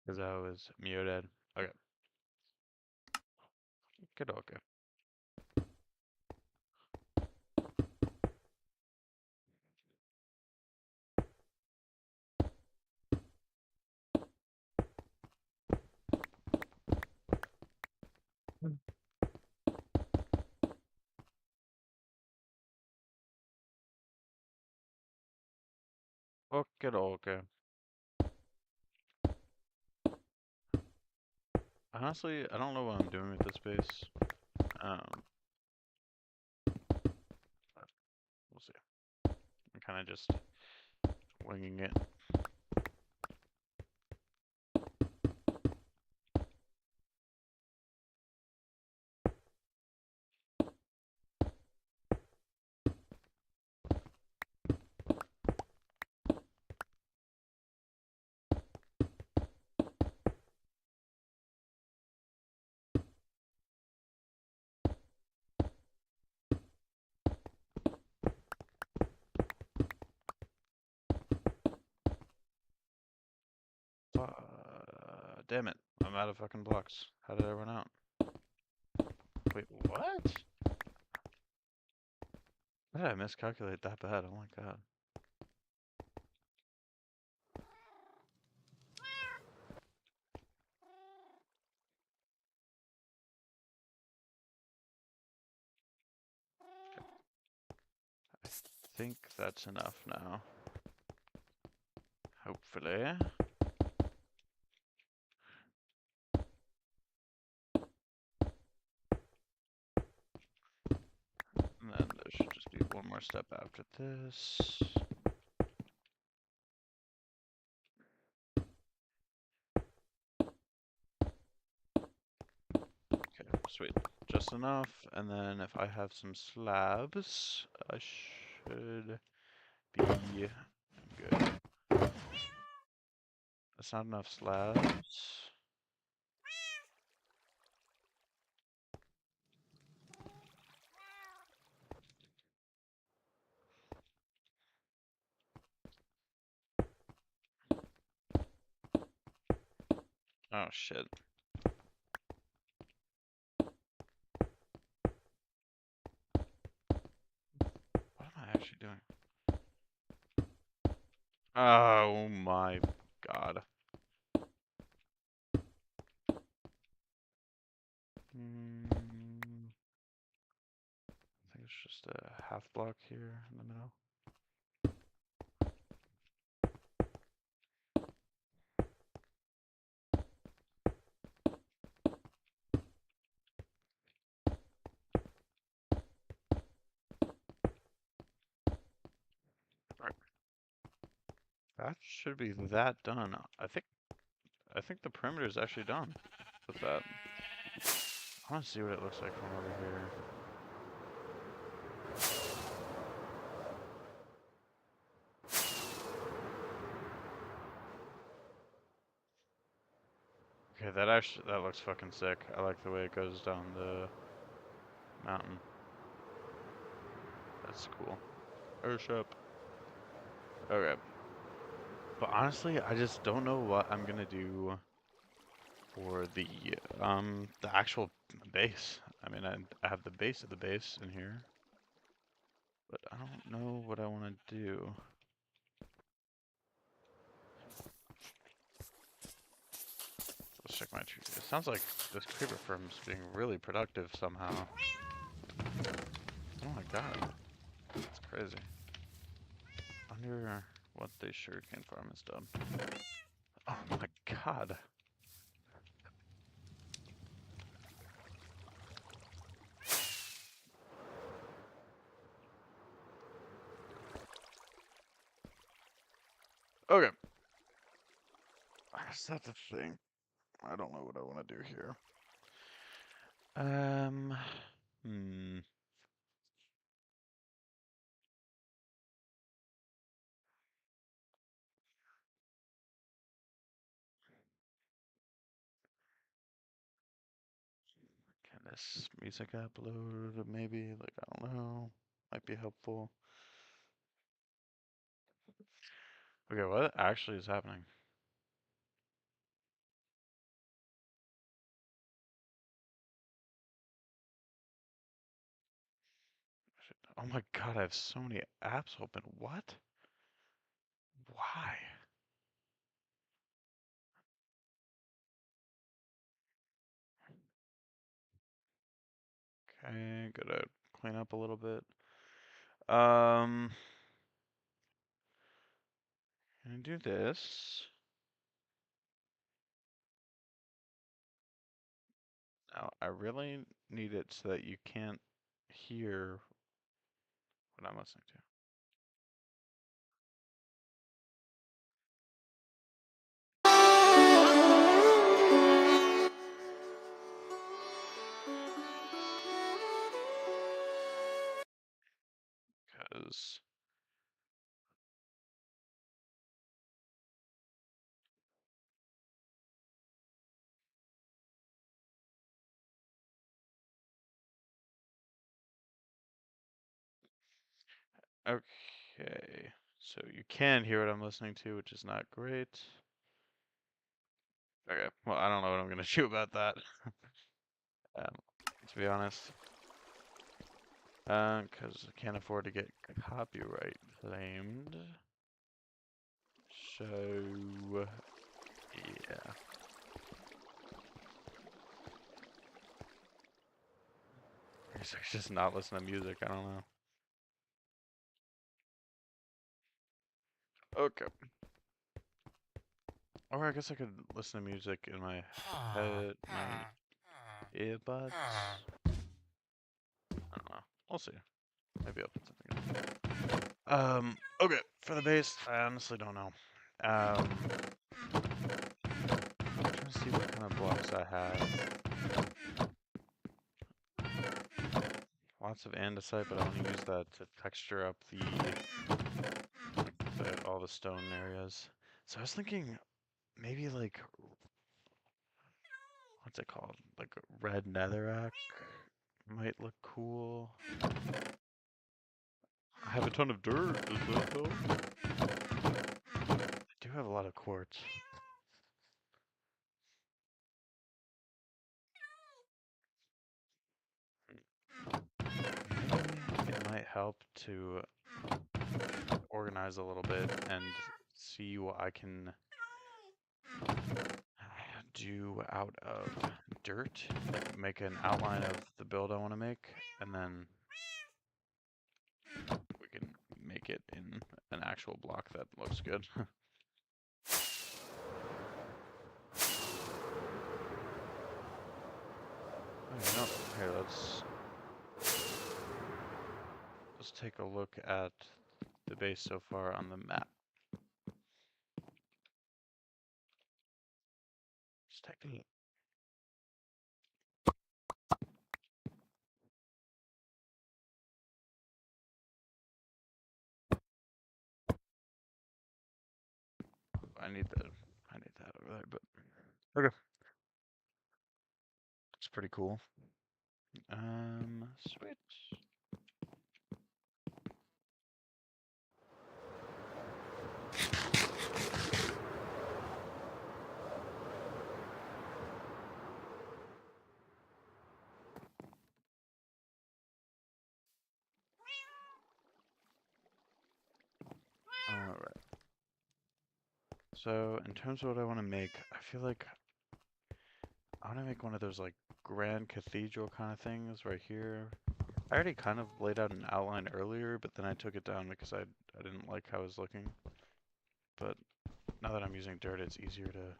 Because I was muted. Okay. Good, okay. Okay, okay. Honestly, I don't know what I'm doing with this base. Um, but we'll see. I'm kind of just winging it. Damn it. I'm out of fucking blocks. How did I run out? Wait, what? How did I miscalculate that bad? Oh my god. I think that's enough now. Hopefully. And then there should just be one more step after this. Okay, sweet. Just enough. And then if I have some slabs, I should be good. That's not enough slabs. Oh shit. What am I actually doing? Oh my god. I think it's just a half block here in the middle. Right. That should be that done. I think the perimeter is actually done with that. I want to see what it looks like from over here. Okay, that looks fucking sick. I like the way it goes down the mountain. That's cool. Airship. Okay. But honestly, I just don't know what I'm gonna do for the actual base. I mean, I have the base of the base in here, but I don't know what I want to do. Let's check my tree. It sounds like this creeper farm's being really productive somehow. Oh my god, that's crazy. I wonder what the sugarcane farm has done. Oh my god. Okay. I guess that's a thing. I don't know what I want to do here. Hmm. Can this music upload maybe? Like, I don't know. Might be helpful. Okay, what actually is happening? Oh my god, I have so many apps open. What? Why? Okay, gotta clean up a little bit. Um, gonna do this. Now, I really need it so that you can't hear what I'm listening to. Because, okay, so you can hear what I'm listening to, which is not great. Okay, well, I don't know what I'm gonna do about that, to be honest. Because I can't afford to get copyright claimed. So, yeah. I guess I should just not listen to music, I don't know. Okay. Or I guess I could listen to music in my head, my earbuds. I don't know. We'll see. Maybe I'll put something in. Okay, for the bass, I honestly don't know. I'm trying to see what kind of blocks I have. Lots of andesite, but I want to use that to texture up all the stone areas. So I was thinking maybe like, what's it called? Like red netherrack might look cool. I have a ton of dirt, does that help? I do have a lot of quartz. Maybe it might help to organize a little bit and see what I can do out of dirt. Like make an outline of the build I want to make, and then we can make it in an actual block that looks good. Oh, no. Here, let's take a look at the base so far on the map. Just take a look. I need that over there, but okay. It's pretty cool. Switch. Alright. So, in terms of what I want to make, I feel like I want to make one of those like grand cathedral kind of things right here. I already kind of laid out an outline earlier, but then I took it down because I didn't like how it was looking. But now that I'm using dirt, it's easier to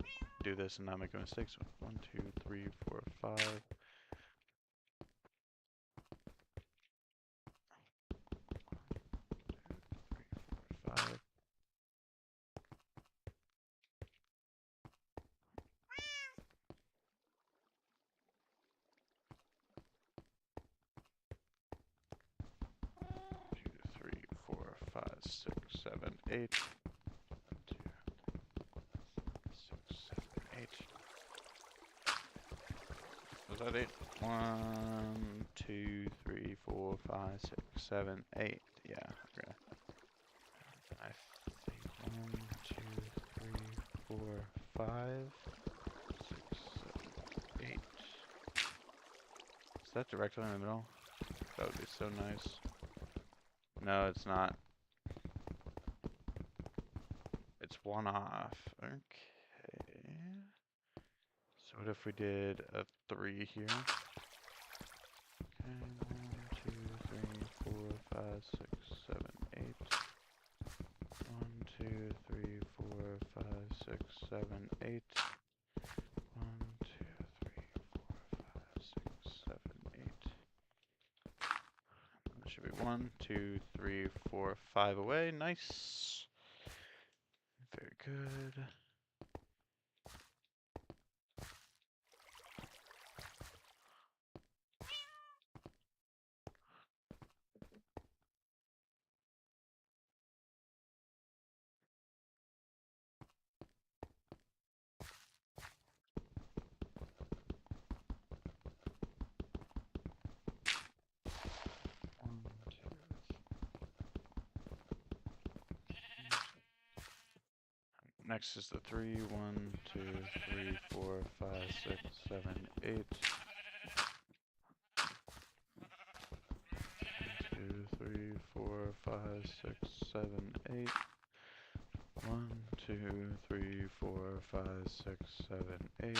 do this and not make a mistake. So 1, 2, 3, 4, 5. 5. 2, 3, 4, 5, 6, 7, 8. 2, 6, 7, 8. Was that 8? 1, 2, 3, 4, 5, 6, 7, 8. Yeah, okay. I think 1, 2, 3, 4, 5, 6, 7, 8. Is that directly in the middle? That would be so nice. No, it's not. It's one off. Okay. So what if we did a 3 here? Okay, 1, 2, 3, 4, 5, 6, 7, 8. 1, 2, 3, 4, 5, 6, 7, 8. 1, 2, 3, 4, 5, 6, 7, 8. That should be 1, 2, 3, 4, 5 away. Nice. Very good. Next is the 3. 1, 2, 3, 4, 5, 6, 7, 8. 1, 2, 3, 4, 5, 6, 7, 8. 1, 2, 3, 4, 5, 6, 7, 8.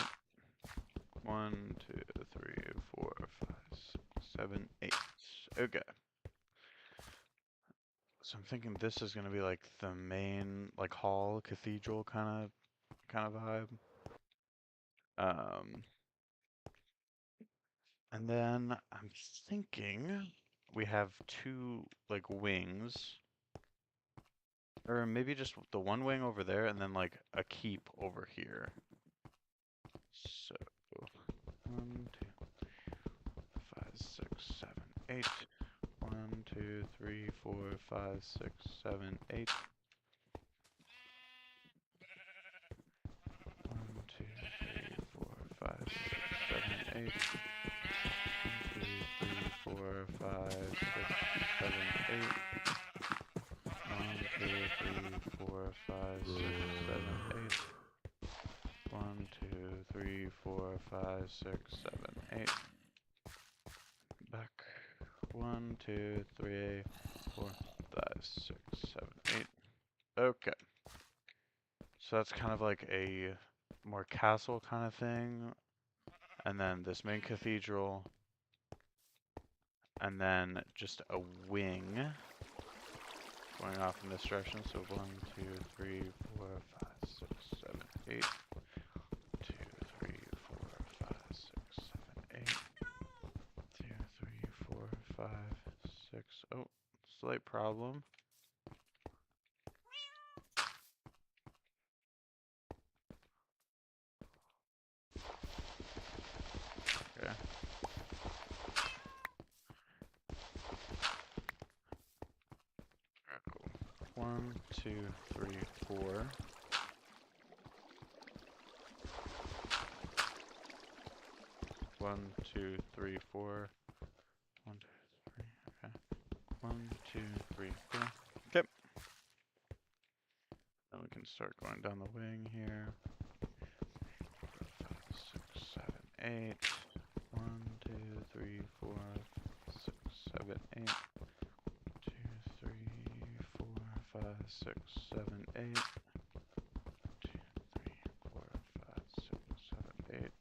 1, 2, 3, 4, 5, 6, 7, 8. Okay. So I'm thinking this is gonna be like the main, like hall, cathedral kind of vibe. And then I'm thinking we have 2 like wings, or maybe just the one wing over there, and then like a keep over here. So 1, 2, 5, 6, 7, 8. 1, 2, 3, 4, 5, 6, 7, 8. 1, 2, 3, 4, 5, 6, 7, 8. 1, 2, 3, 4, 5, 6, 7, 8. 1, 2, 3, 4, 5, 6, 7, 8. 1, 2, 3, 4, 5, 6, 7, 8. Back. 1, 2, 3, 4, 5, 6, 7, 8. Okay. So that's kind of like a more castle kind of thing. And then this main cathedral. And then just a wing going off in this direction. So 1, 2, 3, 4, 5, 6, 7, 8. 2, 3, 4, 5, 6, 7, 8. 2, 3, 4, 5, 6. Oh, slight problem. Okay. Alright, cool. 1, 2, 3, 4. 1, 2, 3, 4. 1, 2, 3. Okay. 1, 2, 3, 4. Okay. Then we can start going down the wing here. 5, 6, 7, 8. 1, 2, 3, 4, 6, 7, 8. 2, 3, 4, 5, 6, 7, 8. 2, 3, 4, 5, 6, 7, 8. 2,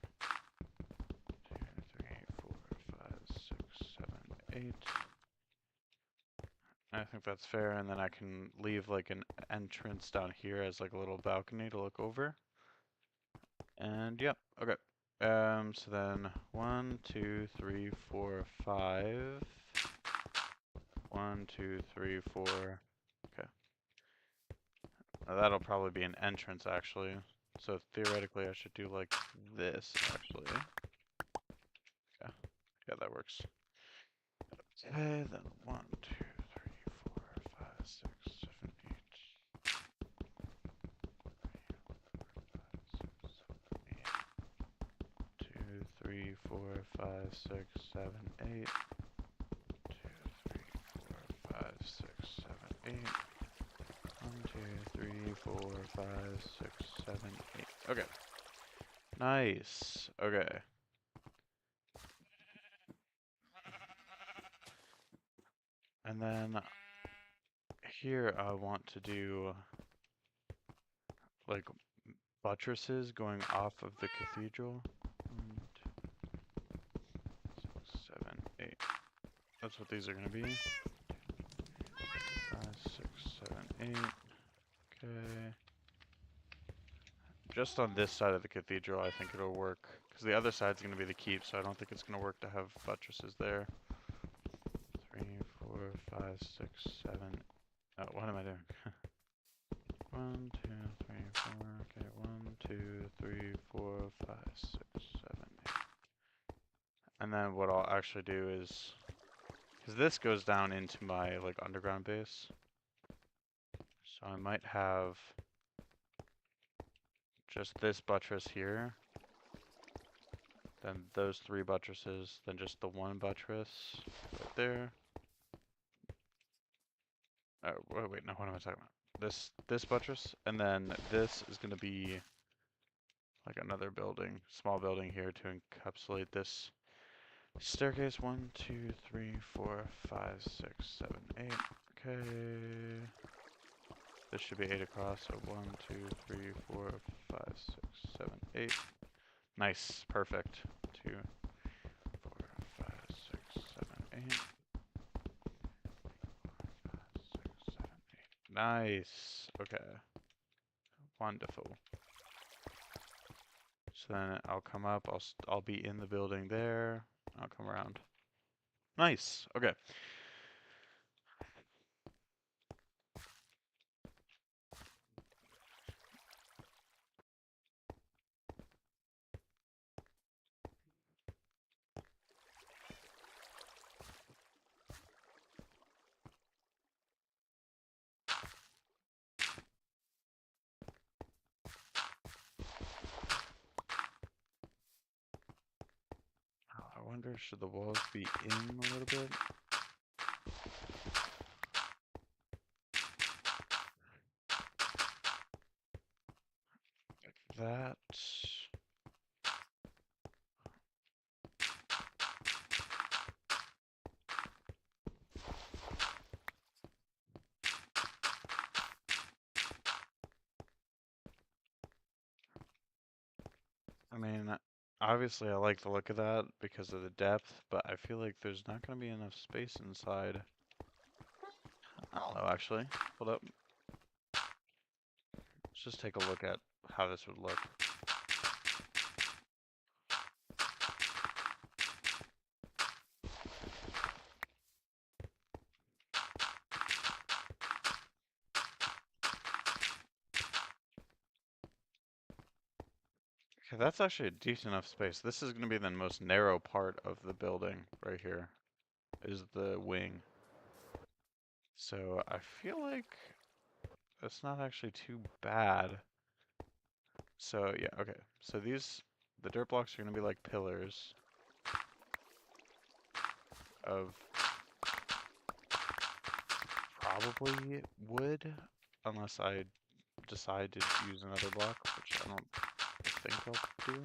3, 4, 5, 6, 7, 8. I think that's fair, and then I can leave like an entrance down here as like a little balcony to look over. And yep, okay. So then 1, 2, 3, 4, 5. 1, 2, 3, 4. Okay. Now that'll probably be an entrance actually. So theoretically I should do like this actually. Okay. Yeah, that works. Okay, then 1, 2, 3, 4, 5, 6, 7, 8. 2, 3, 4, 5, 6, 7, 8. 2, 3, 4, 5, 6, 7, 8. 1, 2, 3, 4, 5, 6, 7, 8. Okay. Nice. Okay. And then here I want to do like buttresses going off of the cathedral. 1, 2, 6, 7, 8. That's what these are gonna be. 5, 6, 7, 8. Okay. Just on this side of the cathedral, I think it'll work. Because the other side's going to be the keep, so I don't think it's going to work to have buttresses there. 3, 4, 5, 6, 7. Oh, what am I doing? 1, 2, 3, 4. Okay, 1, 2, 3, 4, 5, 6, 7, 8. And then what I'll actually do is, because this goes down into my like underground base, so I might have just this buttress here. Then those 3 buttresses, then just the 1 buttress right there. Oh, wait, no, what am I talking about? This buttress, and then this is going to be like another building, small building here to encapsulate this staircase. 1, 2, 3, 4, 5, 6, 7, 8. Okay. This should be 8 across, so 1, 2, 3, 4, 5, 6, 7, 8. Nice, perfect. 2, 4, 5, 6, 7, 8. 6, 7, 8. Nice. Okay. Wonderful. So then I'll come up. I'll be in the building there. I'll come around. Nice. Okay. I wonder, should the walls be in a little bit? Like that. I mean, obviously I like the look of that because of the depth, but I feel like there's not going to be enough space inside. I don't know, actually. Hold up. Let's just take a look at how this would look. Okay, that's actually a decent enough space. This is going to be the most narrow part of the building right here, is the wing. So I feel like that's not actually too bad. So yeah, okay. So the dirt blocks are going to be like pillars of probably wood, unless I decide to use another block, which I don't think I'll do.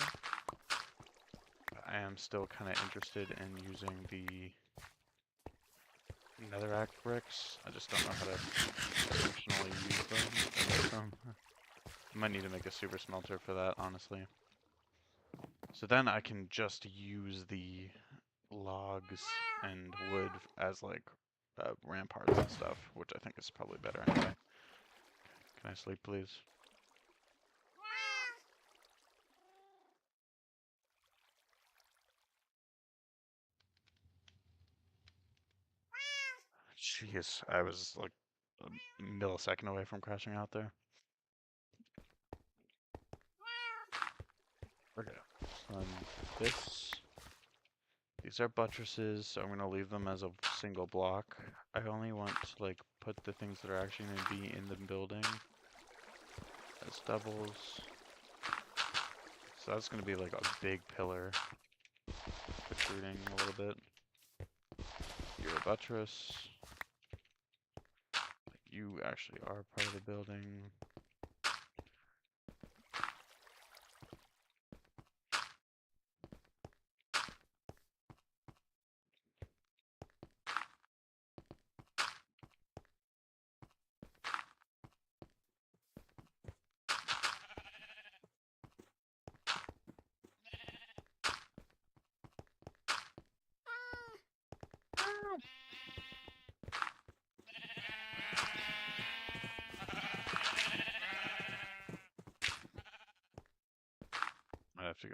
I am still kind of interested in using the netherrack bricks. I just don't know how to functionally use them or make them. I might need to make a super smelter for that, honestly. So then I can just use the logs and wood as like ramparts and stuff, which I think is probably better anyway. Can I sleep, please? Jeez, I was like a millisecond away from crashing out there. Okay, so these are buttresses, so I'm gonna leave them as a single block. I only want to like put the things that are actually gonna be in the building as doubles. So that's gonna be like a big pillar protruding a little bit. You're a buttress. You actually are part of the building.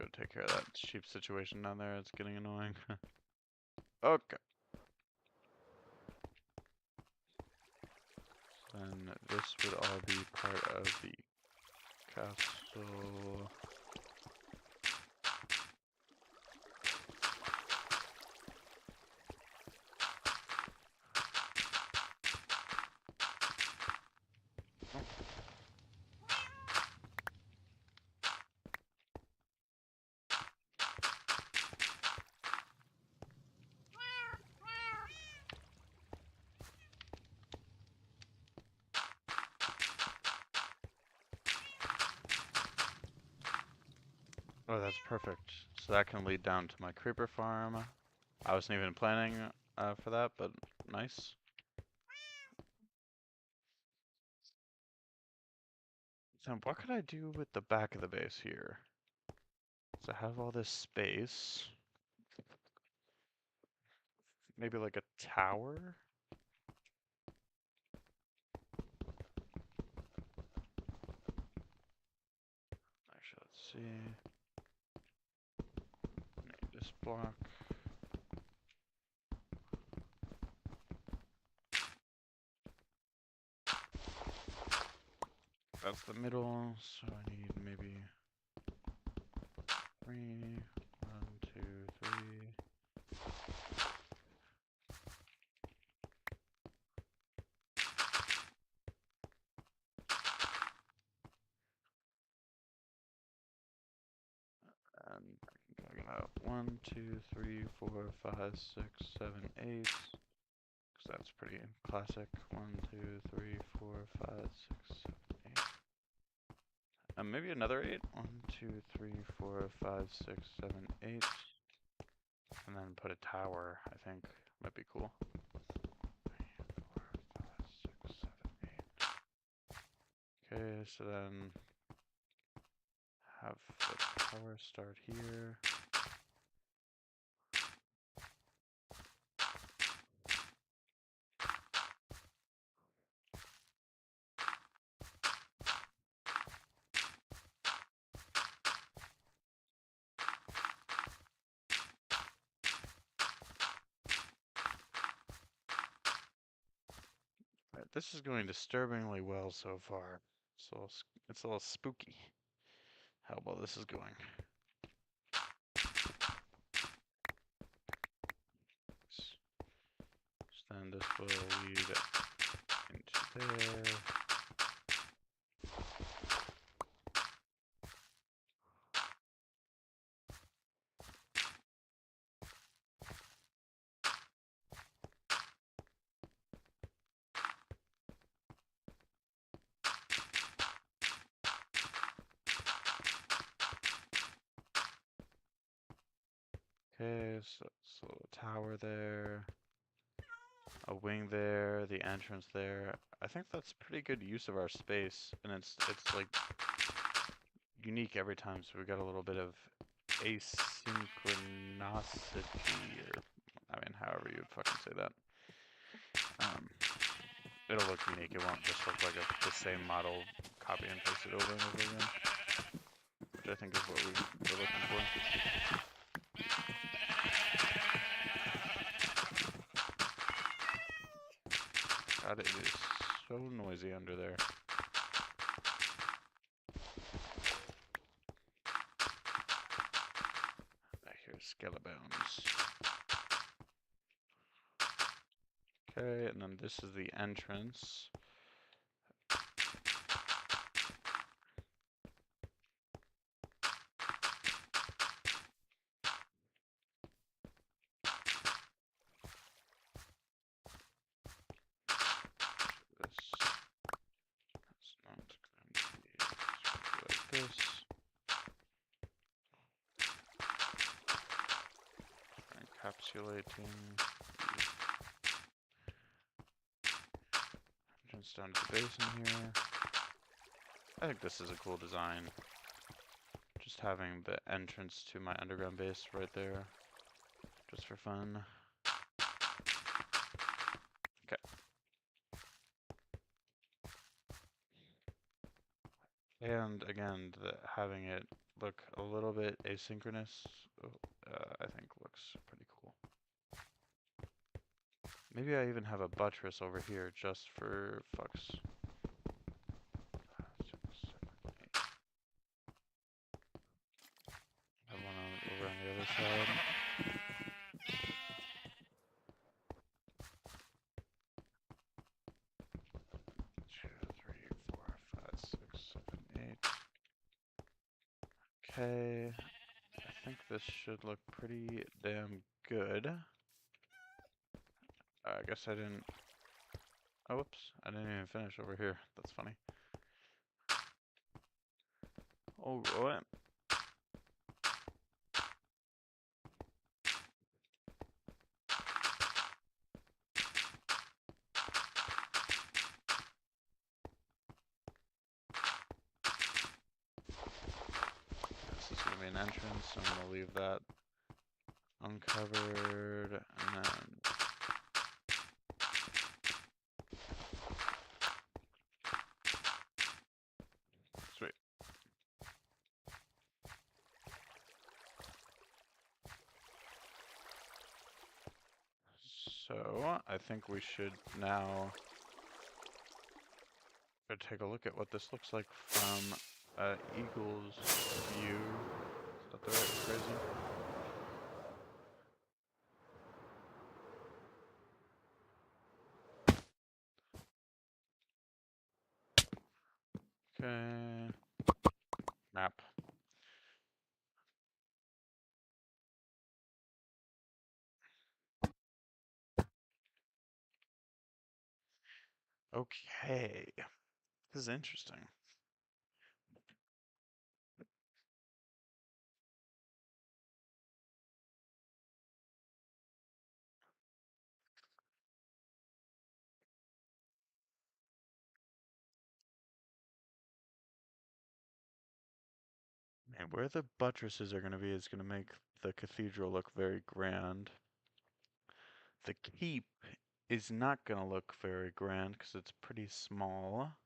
go take care of that sheep situation down there. It's getting annoying. Okay. Then this would all be part of the castle. Oh, that's perfect. So that can lead down to my creeper farm. I wasn't even planning for that, but nice. So what could I do with the back of the base here? So I have all this space. Maybe like a tower? Actually, let's see. Need this block. That's the middle, so I need maybe 3. 1, 2, 3. And I'm gonna have 1, 2, 3, 4, 5, 6, 7, 8. Because that's pretty classic. 1, 2, 3, 4, 5, 6, 7, 8. And maybe another 8. 1, 2, 3, 4, 5, 6, 7, 8. And then put a tower, I think. Might be cool. 3, 4, 5, 6, 7, 8. Okay, so then have the tower start here. Right, this is going disturbingly well so far. So it's a little spooky how well this is going. So then this will lead into there. Okay, so a tower there, a wing there, the entrance there. I think that's pretty good use of our space, and it's like unique every time. So we got a little bit of asynchronicity, or I mean, however you would fucking say that. It'll look unique. It won't just look like the same model copy and pasted over and over again, which I think is what we're looking for. God, it is so noisy under there. I hear skelebones. Okay, and then this is the entrance. That's not going to be like this. Encapsulating the entrance down to the basin here. I think this is a cool design. Just having the entrance to my underground base right there, just for fun. Okay. And again, having it look a little bit asynchronous, I think looks pretty cool. Maybe I even have a buttress over here just for fucks. 6, 7, 8. Have one over on the other side. 2, 3, 4, 5, 6, 7, 8. Okay, I think this should look pretty damn good. I guess I didn't. Oh, whoops! I didn't even finish over here. That's funny. Oh, what? This is gonna be an entrance. So I'm gonna leave that uncovered, and then sweet. So I think we should now go take a look at what this looks like from Eagle's view. Is that the right phrasing? Okay. Map. Okay. This is interesting. And where the buttresses are going to be is going to make the cathedral look very grand. The keep is not going to look very grand because it's pretty small.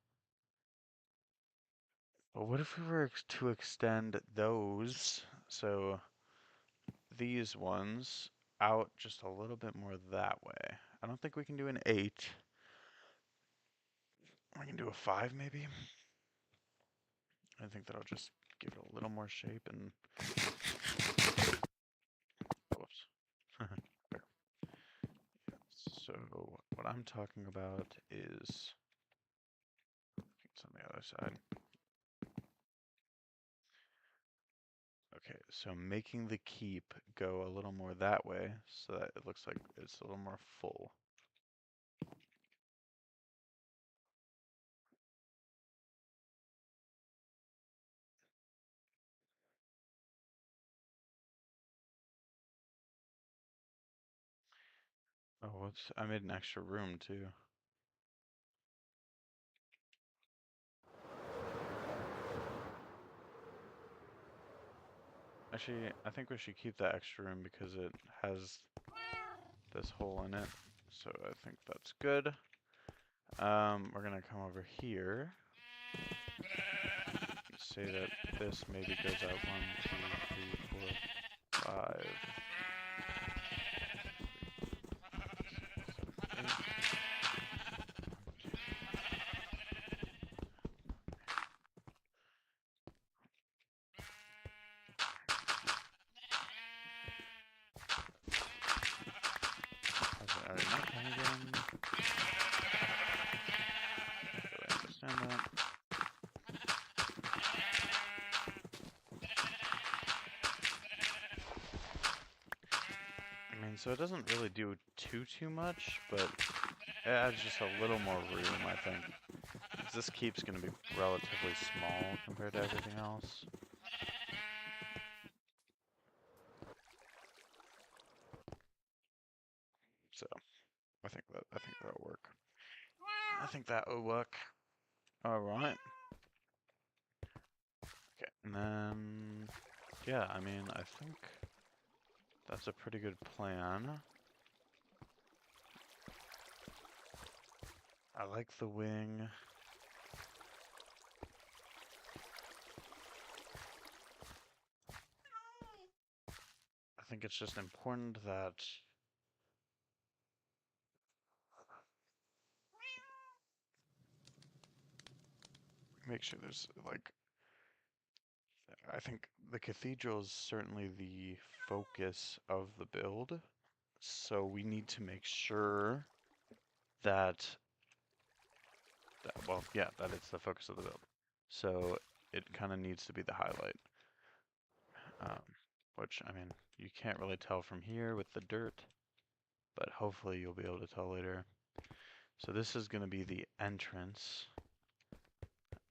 But what if we were to extend those, so these ones, out just a little bit more that way? I don't think we can do an 8. We can do a 5 maybe. I think that'll just give it a little more shape and... Whoops. So what I'm talking about is... It's on the other side. Okay, so making the keep go a little more that way so that it looks like it's a little more full. Oh, whoops, I made an extra room too. Actually, I think we should keep that extra room because it has this hole in it. So I think that's good. We're gonna come over here. Say that this maybe goes out 1, 2, 3, 4, 5. Has it already nighttime again? I understand that. I mean, so it doesn't really do too much, but it adds just a little more room, I think. 'Cause this keep's gonna be relatively small compared to everything else. So, I think that'll work. I think that will work. All right. Okay, and then yeah, I mean, I think that's a pretty good plan. I like the wing. think it's just important that make sure there's like I think the cathedral is certainly the focus of the build, so we need to make sure that, well, yeah, that it's the focus of the build. So it kind of needs to be the highlight, um, which, I mean, you can't really tell from here with the dirt, but hopefully you'll be able to tell later. So this is going to be the entrance,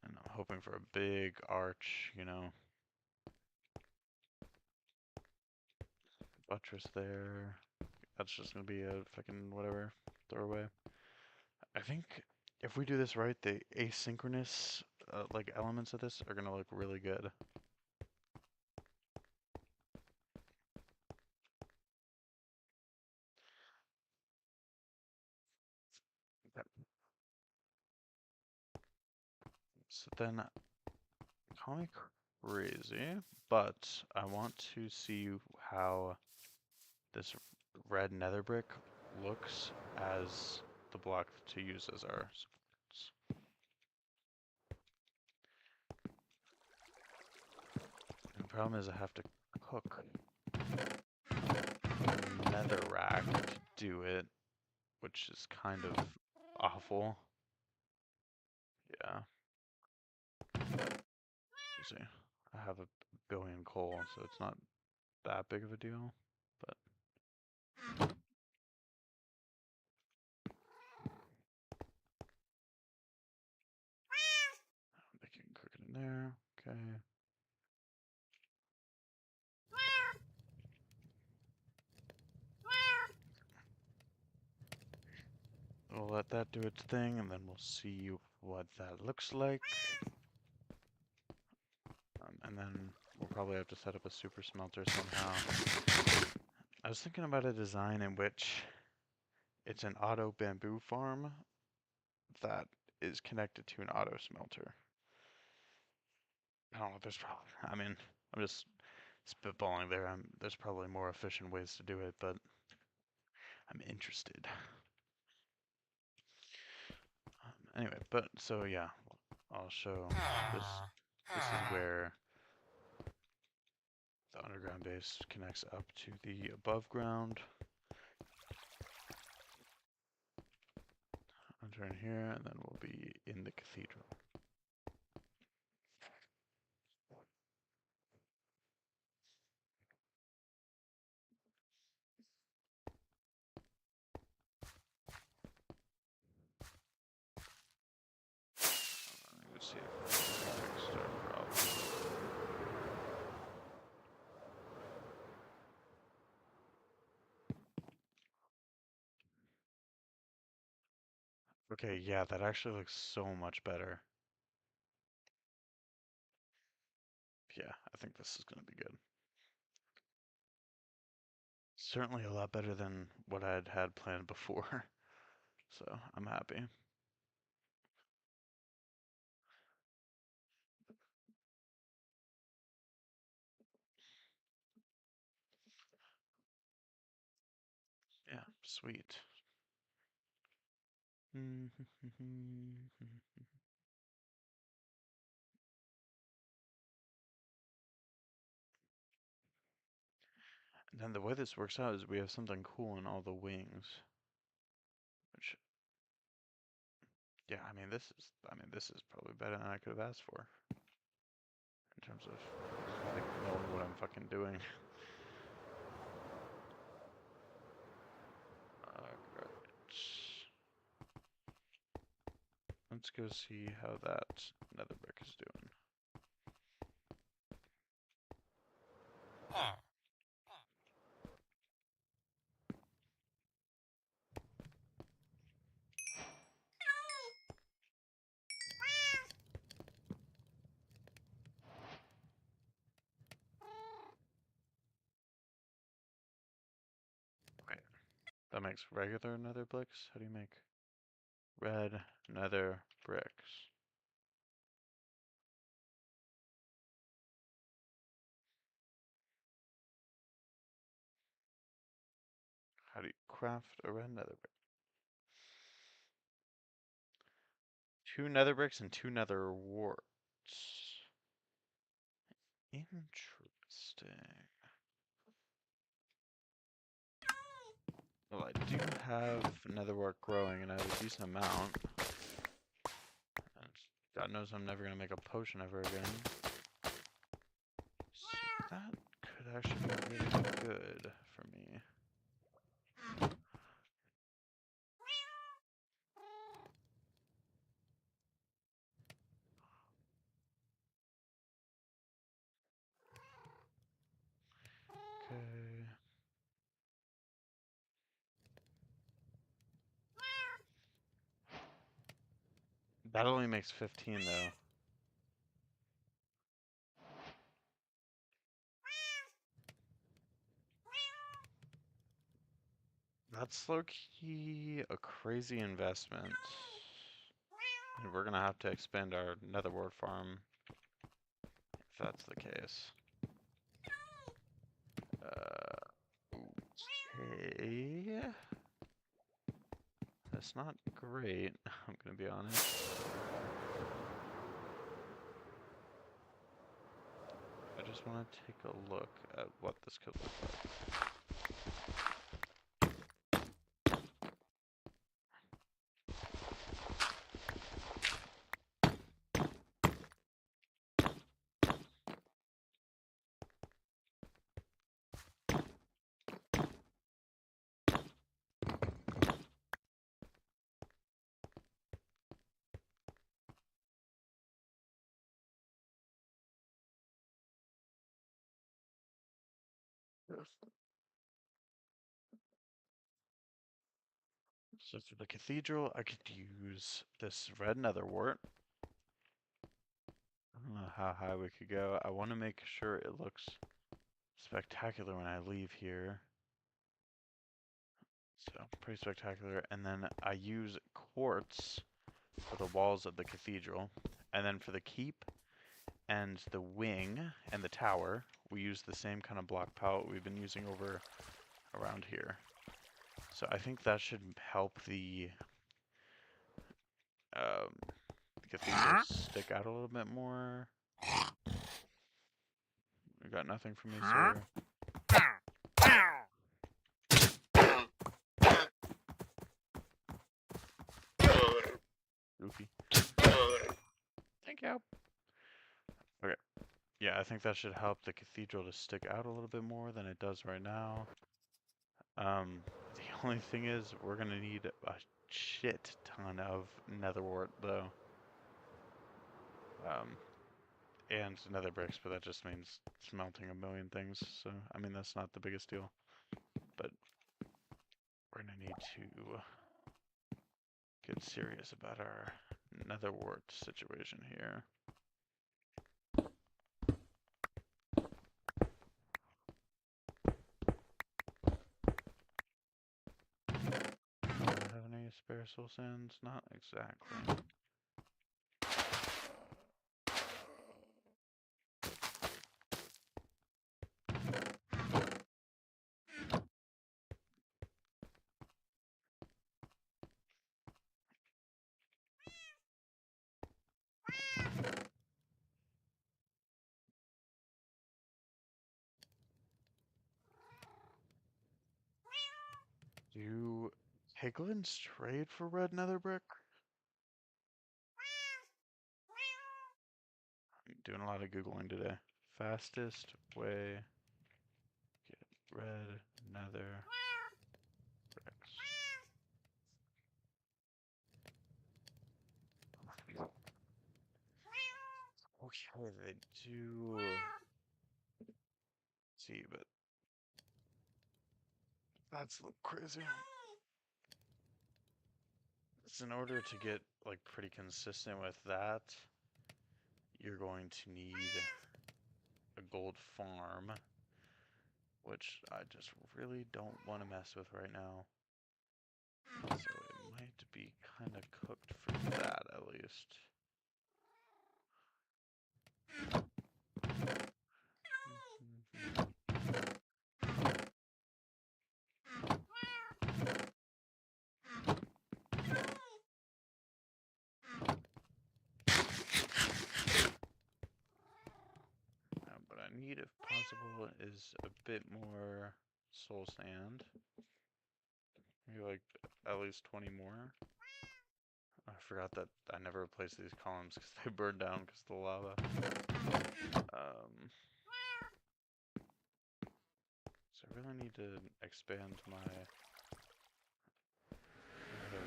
and I'm hoping for a big arch, you know, buttress there. That's just going to be a fucking whatever, throwaway. I think if we do this right, the asynchronous like elements of this are gonna look really good. Yep. So then, call me crazy, but I want to see how this red nether brick looks as the block to use as our supports. And the problem is I have to cook netherrack to do it, which is kind of awful. Yeah. You see, I have a billion coal, so it's not that big of a deal, but they can cook it in there. Okay. We'll let that do its thing, and then we'll see what that looks like. And then we'll probably have to set up a super smelter somehow. I was thinking about a design in which it's an auto bamboo farm that is connected to an auto smelter. I don't know, there's probably, I mean, I'm just spitballing there. There's probably more efficient ways to do it, but I'm interested. Anyway, but so yeah, I'll show this. This is where the underground base connects up to the above ground. Enter in here, and then we'll be in the cathedral. Let's see if we can fix our problem. Okay, yeah, that actually looks so much better. Yeah, I think this is going to be good. Certainly a lot better than what I had planned before, so I'm happy. Yeah, sweet. And then the way this works out is we have something cool in all the wings, which, yeah, I mean, this is probably better than I could have asked for in terms of like knowing what I'm fucking doing. Alright. Let's go see how that nether brick is doing. Okay, that makes regular nether bricks. How do you make red nether bricks? How do you craft a red nether brick? 2 nether bricks and 2 nether warts. Interesting. Well, I do have nether wart growing and I have a decent amount. And God knows I'm never going to make a potion ever again. So that could actually be really good for me. Okay. That only makes 15 though. That's low-key a crazy investment. And we're gonna have to expand our nether wart farm if that's the case. Okay. That's not great, I'm gonna be honest. I just want to take a look at what this could look like. So for the cathedral, I could use this red nether wart. I don't know how high we could go. I want to make sure it looks spectacular when I leave here. So pretty spectacular. And then I use quartz for the walls of the cathedral. And then for the keep and the wing and the tower, we use the same kind of block palette we've been using over around here. So I think that should help the cathedral stick out a little bit more. You got nothing from me, sir. Goofy. Thank you. Okay. Yeah, I think that should help the cathedral to stick out a little bit more than it does right now. The only thing is we're gonna need a shit ton of nether wart though. And nether bricks, but that just means smelting a million things. So, I mean, that's not the biggest deal. But we're gonna need to get serious about our nether wart situation here. Do I have any spare soul sands? Not exactly. Do piglins trade for red nether brick? I'm doing a lot of Googling today. Fastest way get red nether bricks. Okay, they do. See, but that's a little crazy. So in order to get like pretty consistent with that, you're going to need a gold farm, which I just really don't want to mess with right now. So it might be kind of cooked for that at least. possible is a bit more soul sand. Maybe like at least 20 more. I forgot that I never replaced these columns because they burned down because of the lava. So I really need to expand my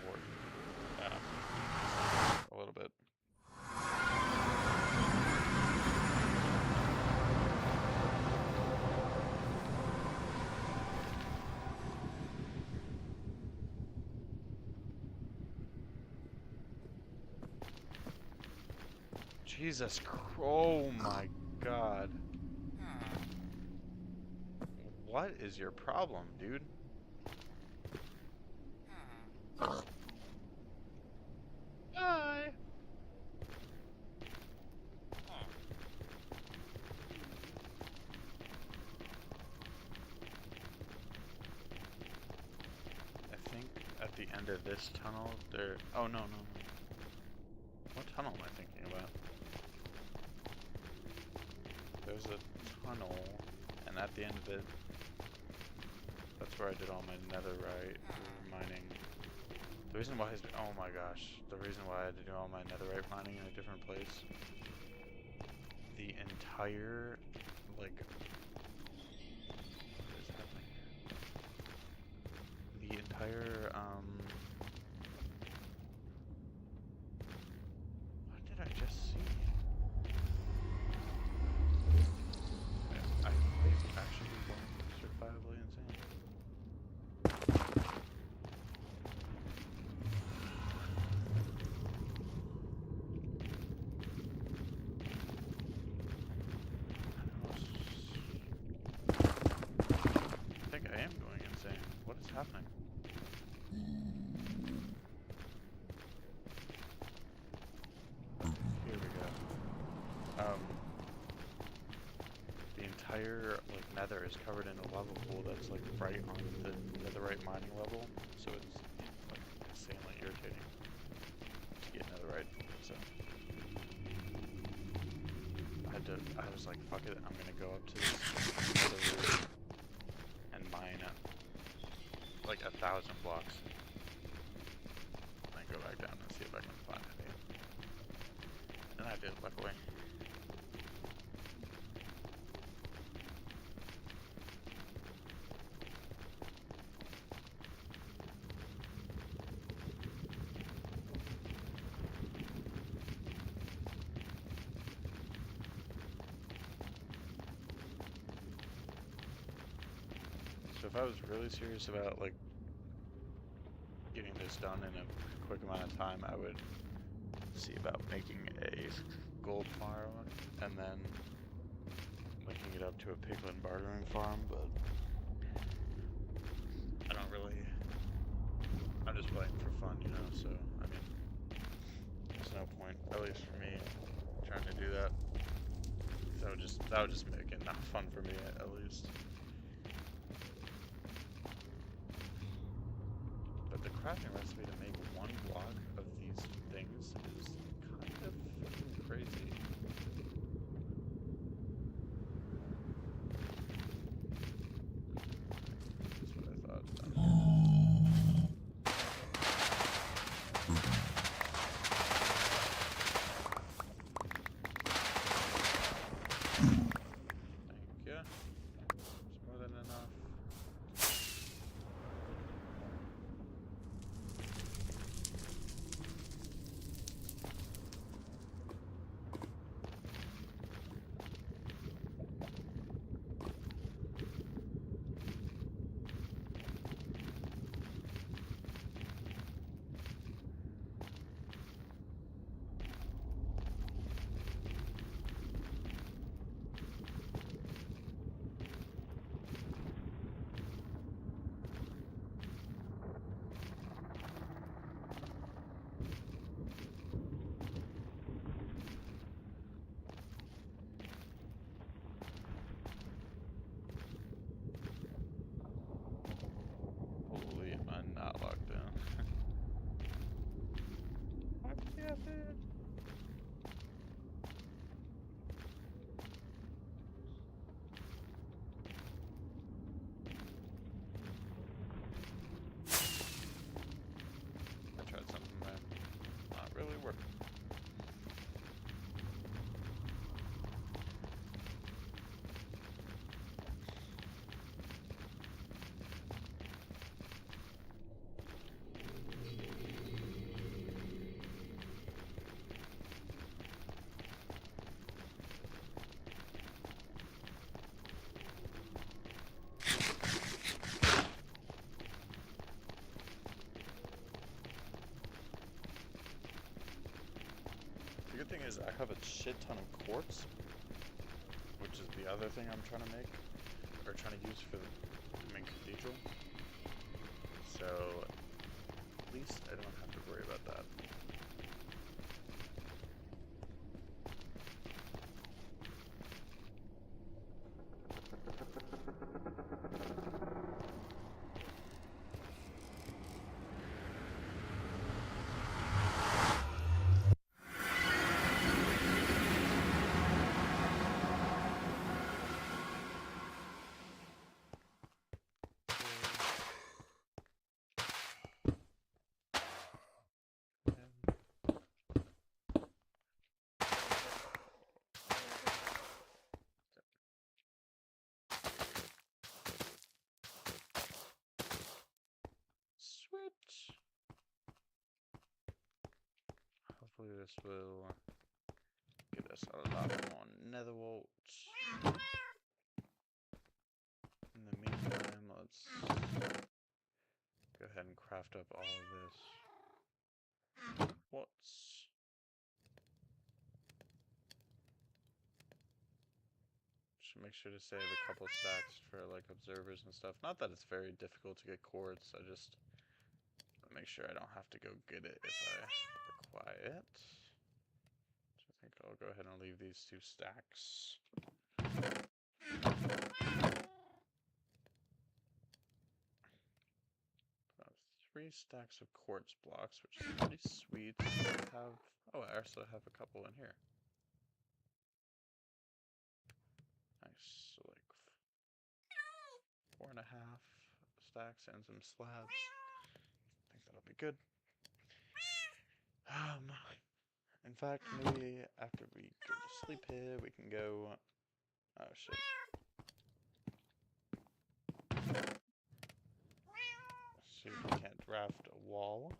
ward a little bit. Jesus Christ, oh my God. What is your problem, dude? Bye! I think at the end of this tunnel there... Oh, no. What tunnel am I thinking about? There's a tunnel, and at the end of it, that's where I did all my netherite mining. The reason why oh my gosh, the reason why I had to do all my netherite mining in a different place. The entire, like, what is happening here? The entire, what did I just see? I might actually be going certifiably insane. I think I am going insane. What is happening? Here we go. The entire like nether is covered in a lava pool that's like right on the netherite mining level, so it's like insanely irritating to get netherite. So I was like, fuck it, I'm gonna go up to this nether room and mine like 1,000 blocks, and then go back down and see if I can find any. And I did, luckily. So if I was really serious about like getting this done in a quick amount of time, I would see about making a gold farm and then linking it up to a piglin bartering farm, but I don't really, I'm just playing for fun, you know, so I mean, there's no point, at least for me, trying to do that. That would just make it not fun for me, at least. But the crafting recipe to make one block of these things is kind of freaking crazy. That's what I thought. Thank you. It's more than enough. thing is I have a shit ton of quartz, which is the other thing I'm trying to make, or trying to use for the main cathedral. So at least I don't have to worry about that. Switch. Hopefully this will get us a lot more nether walls. In the meantime, let's go ahead and craft up all of this. What's should make sure to save a couple stacks for like observers and stuff. Not that it's very difficult to get quartz, I just make sure I don't have to go get it if I require it. So I think I'll go ahead and leave these 2 stacks. 3 stacks of quartz blocks, which is pretty sweet. Oh, I also have a couple in here. Nice, so like 4.5 stacks and some slabs. I think that'll be good. In fact, maybe after we go to sleep here, we can go. Oh shit. See if we can't draft a wall.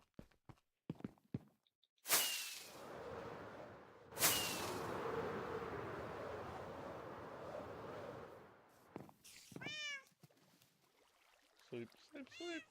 Sleep, sleep, sleep.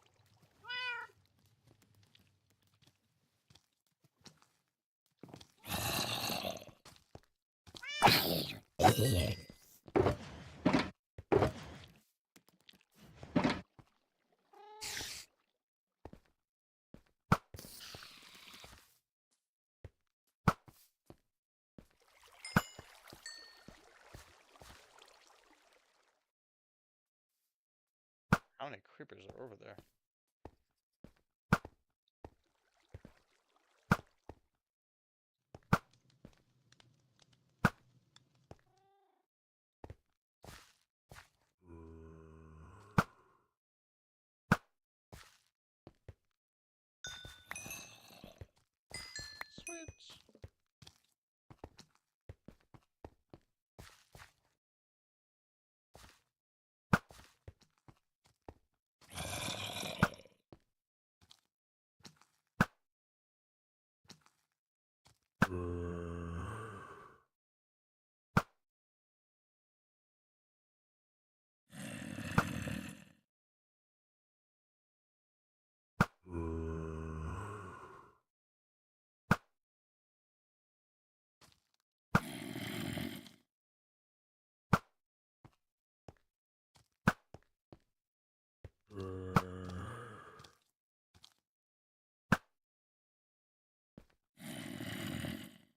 How many creepers are over there? Switch.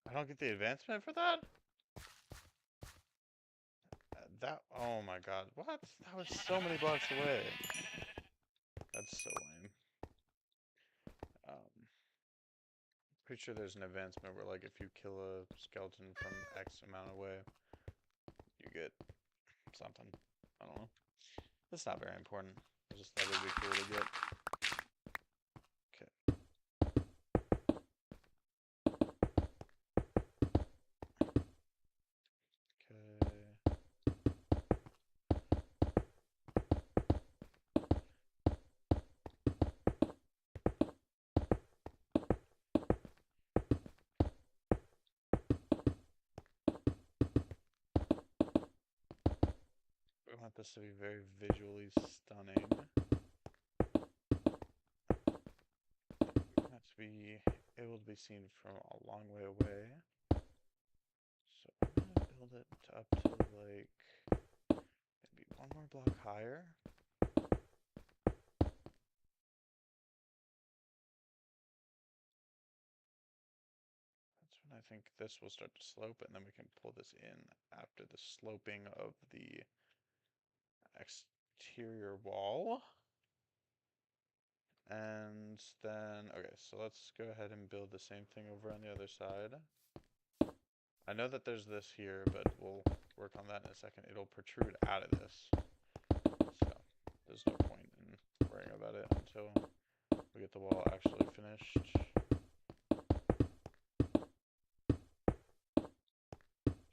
I don't get the advancement for that? Oh my god, what? That was so many blocks away. That's so lame. Pretty sure there's an advancement where, like, if you kill a skeleton from X amount away, you get something. I don't know. It's not very important. I just thought it'd be cool to get. We want this to be very visually stunning. We want it to be able to be seen from a long way away. build it up to like maybe one more block higher. That's when I think this will start to slope, and then we can pull this in after the sloping of the exterior wall. And then, okay, so let's go ahead and build the same thing over on the other side. I know that there's this here, but we'll work on that in a second. It'll protrude out of this. So there's no point in worrying about it until we get the wall actually finished.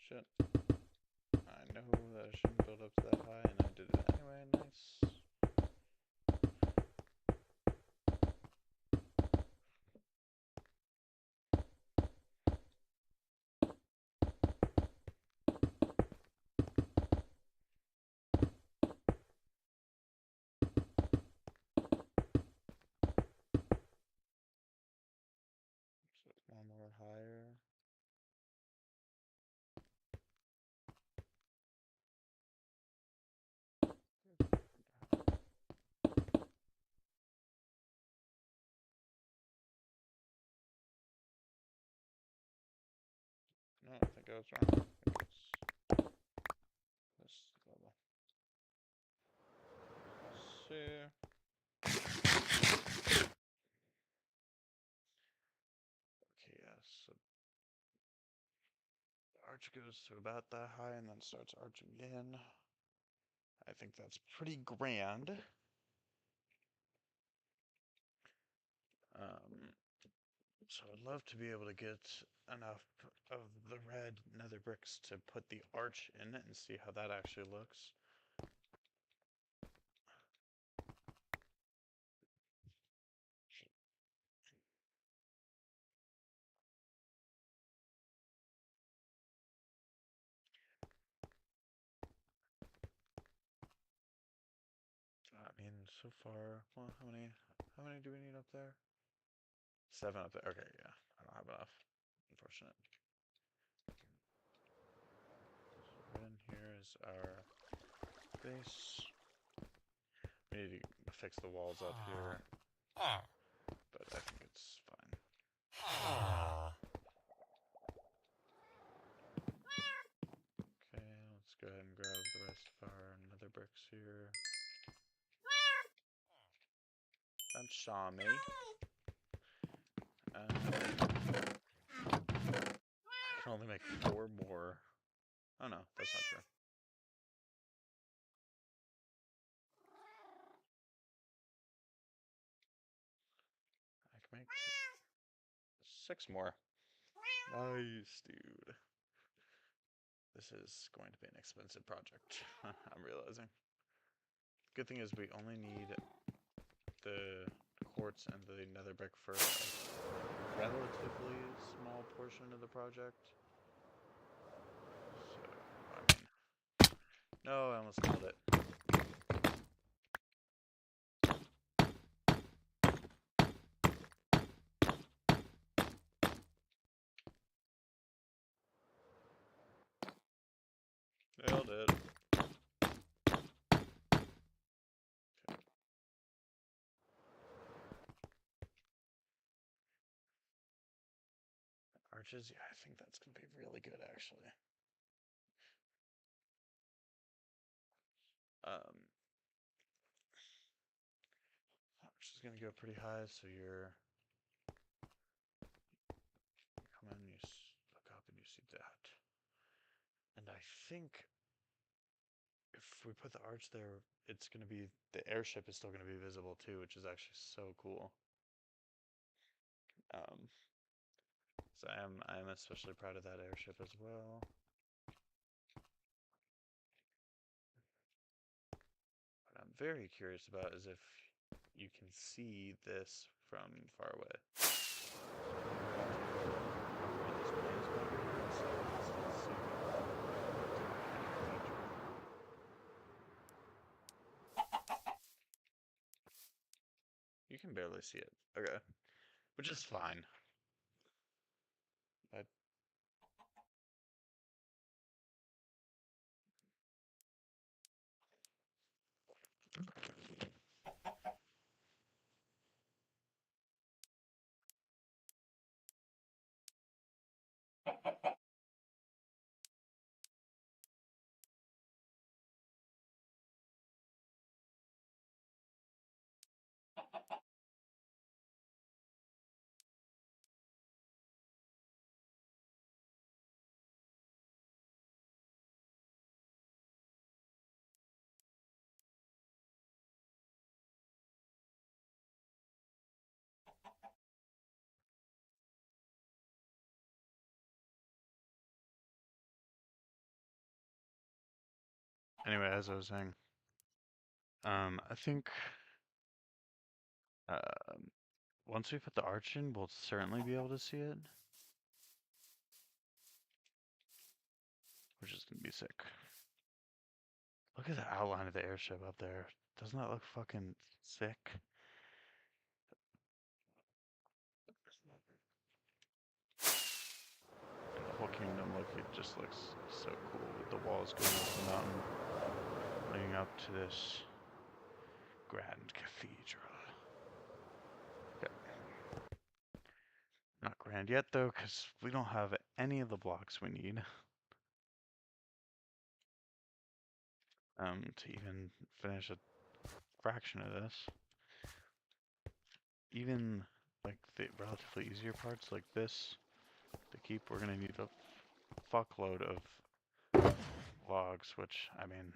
Shit. I know that I shouldn't build up to that high, and I did it anyway. Nice. So one more higher. No, I think I was wrong. I think it's this level. Let's see. Okay, yeah, so the arch goes to about that high and then starts arching in. I think that's pretty grand. So I'd love to be able to get enough of the red nether bricks to put the arch in and see how that actually looks. I mean, so far, well, how many do we need up there? 7 up there. Okay, yeah, I don't have enough. Unfortunate. So right in here is our base. We need to fix the walls up here, but I think it's fine. Okay, let's go ahead and grab the rest of our nether bricks here. That's Shami. I can only make 4 more. Oh no, that's not true. I can make 6 more. Nice, dude. This is going to be an expensive project, I'm realizing. Good thing is we only need the quartz and the nether brick for a relatively small portion of the project. So, I mean, no, I almost called it. Nailed it. Okay. Arches, yeah, I think that's going to be really good, actually. Arch is going to go pretty high, so you come in, you look up, and you see that. And I think if we put the arch there, it's going to be, the airship is still going to be visible too, which is actually so cool. So I am especially proud of that airship as well. What I'm very curious about is if you can see this from far away. You can barely see it. Okay. Which is fine. Anyway, as I was saying, I think once we put the arch in, we'll certainly be able to see it, which is gonna be sick. Look at the outline of the airship up there. Doesn't that look fucking sick? And the whole kingdom, look, it just looks so cool with the walls going up the mountain, leading up to this grand cathedral. Okay. Not grand yet though, because we don't have any of the blocks we need to even finish a fraction of this. Even like the relatively easier parts like this to keep, we're gonna need a fuckload of logs, which I mean,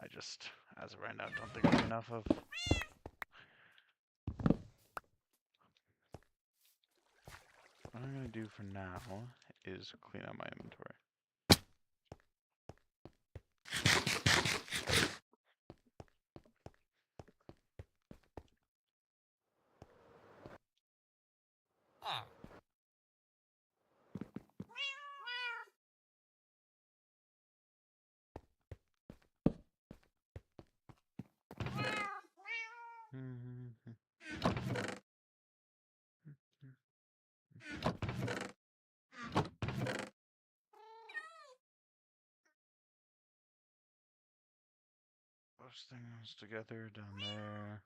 I just, as of right now, don't think there's enough of. What I'm gonna do for now is clean out my inventory. Those things together down there.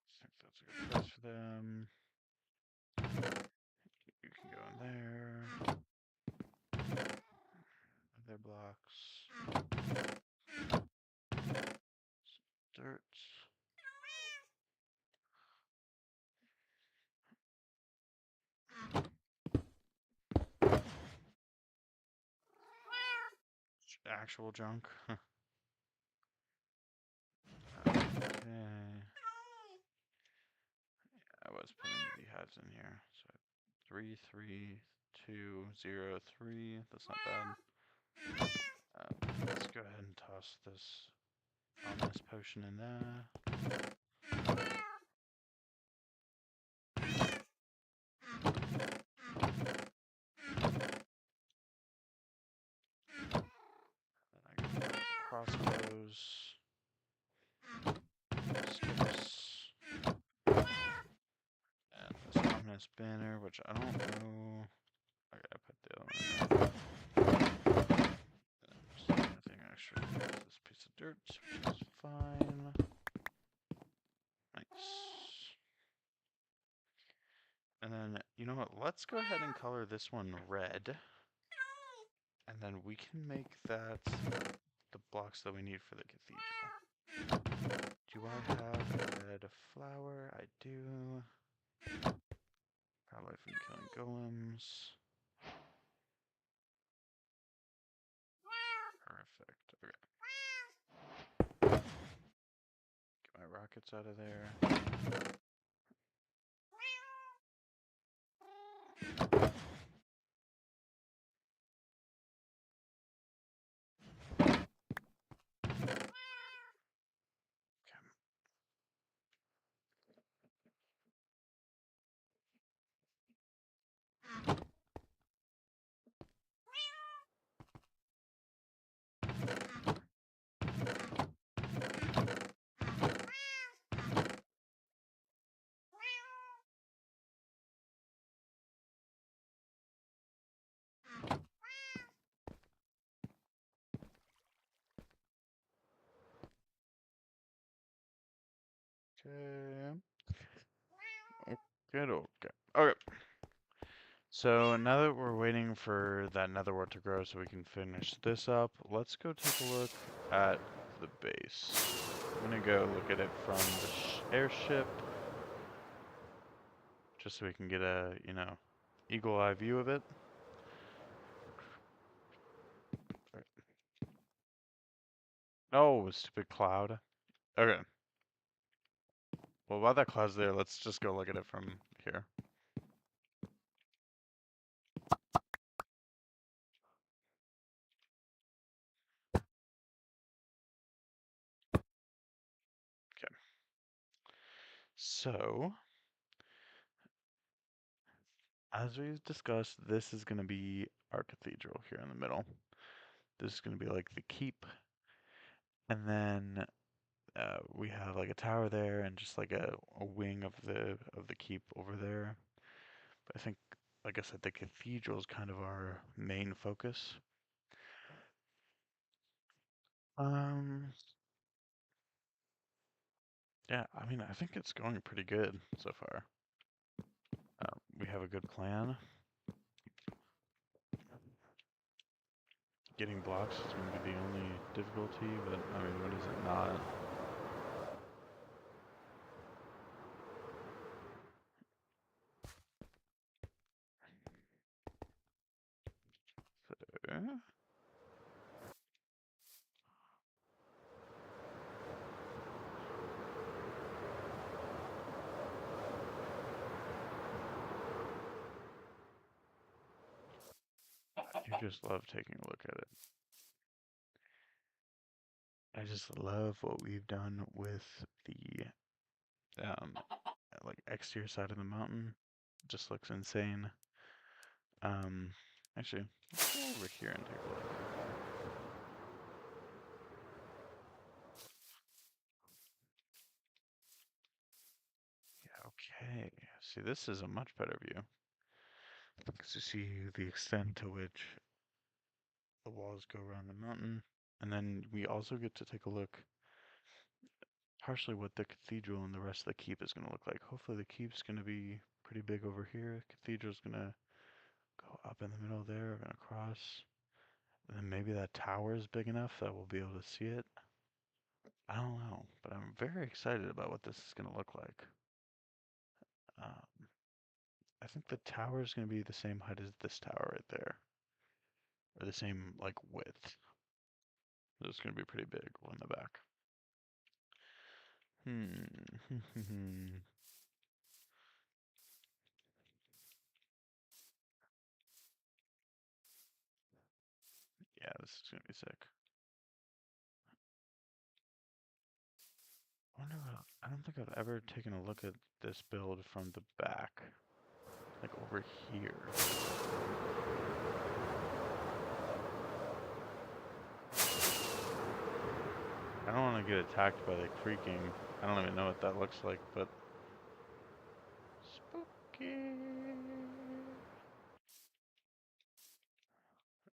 I think that's a good place for them. You can go in there. Other blocks. Some dirt. Actual junk. Okay. I was putting the heads in here. So 33203. That's not bad. Let's go ahead and toss this ominous potion in there. Then I got crossbows. Skips. And this ominous banner, which I don't know. I gotta put the other one in. Nothing extra. This piece of dirt, which is fine. Nice. And then, you know what? Let's go ahead and color this one red. And then we can make that the blocks that we need for the cathedral. Do I have a red flower? I do. Probably from killing golems. Perfect. Okay. Get my rockets out of there. Okay. Good. Okay. Okay. So now that we're waiting for that netherwort to grow so we can finish this up, let's go take a look at the base. I'm gonna go look at it from the airship, just so we can get a, eagle eye view of it. Oh, stupid cloud. Okay. Well, while that cloud's there, let's just go look at it from here. Okay. So, as we've discussed, this is going to be our cathedral here in the middle. This is going to be like the keep, and then we have like a tower there, and just like a wing of the keep over there. But I think, like I said, the cathedral is kind of our main focus. Um, yeah, I mean, I think it's going pretty good so far. We have a good plan. Getting blocks is going to be the only difficulty, but I mean, what is it not? So, I just love taking a look at it. I just love what we've done with the like exterior side of the mountain. It just looks insane. Um, actually, let's go over here and take a look. Yeah, okay. See, this is a much better view. Because you see the extent to which the walls go around the mountain. And then we also get to take a look partially what the cathedral and the rest of the keep is going to look like. Hopefully the keep's going to be pretty big over here. Cathedral's going to go up in the middle there and across. And then maybe that tower is big enough that we'll be able to see it. I don't know, but I'm very excited about what this is going to look like. Um, I think the tower is going to be the same height as this tower right there. Or the same, like, width. It's going to be pretty big on the back. Yeah, this is going to be sick. I don't think I've ever taken a look at this build from the back. Like over here. I don't want to get attacked by the creaking. I don't even know what that looks like, but spooky.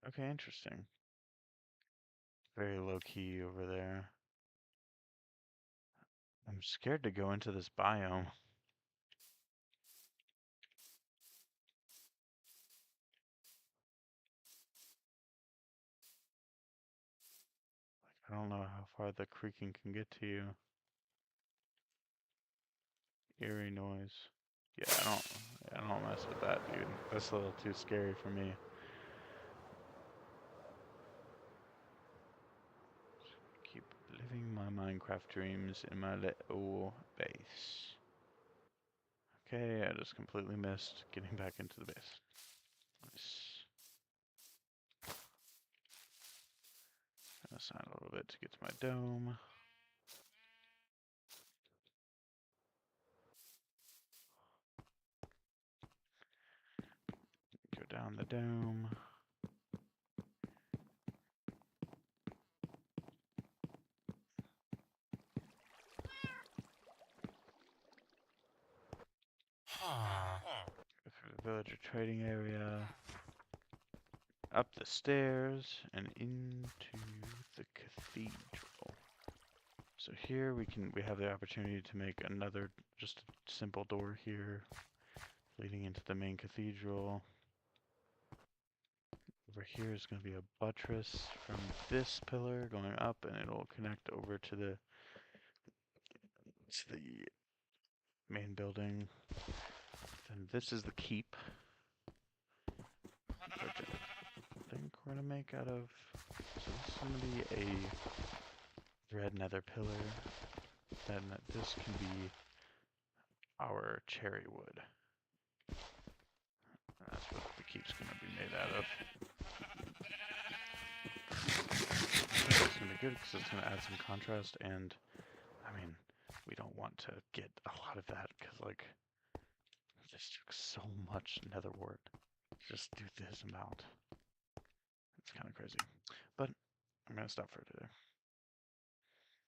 Okay, interesting. Very low key over there. I'm scared to go into this biome. Like, I don't know how far the creaking can get to you. Eerie noise. Yeah, I don't mess with that, dude. That's a little too scary for me. Keep living my Minecraft dreams in my little base. Okay, I just completely missed getting back into the base. Nice. Assign a little bit to get to my dome. Go down the dome. Go through the villager trading area. Up the stairs and into the cathedral. So here we have the opportunity to make another just a simple door here leading into the main cathedral. Over here is going to be a buttress from this pillar going up, and it'll connect over to the main building. Then this is the keep, which I think we're going to make out of. So this is going to be a red nether pillar. Then this can be our cherry wood. And that's what the keep's going to be made out of. It's going to be good because it's going to add some contrast, and I mean, we don't want to get a lot of that because, like, it just took so much nether wart just do this amount. It's kind of crazy. But I'm going to stop for today.